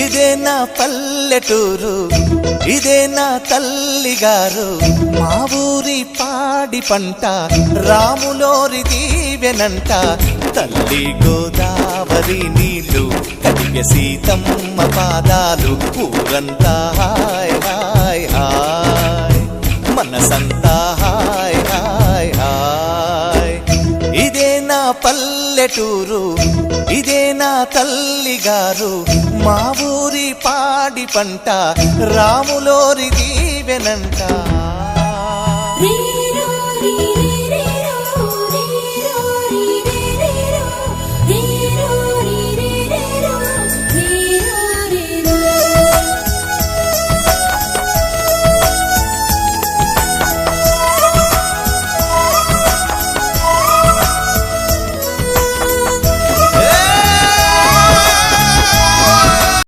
ఇదే నా పల్లెటూరు, ఇదే నా తల్లిగారు. మా ఊరి పాడి పంట రాములోరి దీవెనంట. తల్లి గోదావరి నీళ్ళు కడిగే సీతమ్మ పాదాలు. ఊరంతా హాయ్ హాయ్ హాయ్, మనసంతా హాయ్ హాయ్ హాయ్. ఇదే నా పల్లెటూరు, ఇదే నా తల్లిగారు. మా ఊరి పాడి పంట రాములోరి దీవెనంట.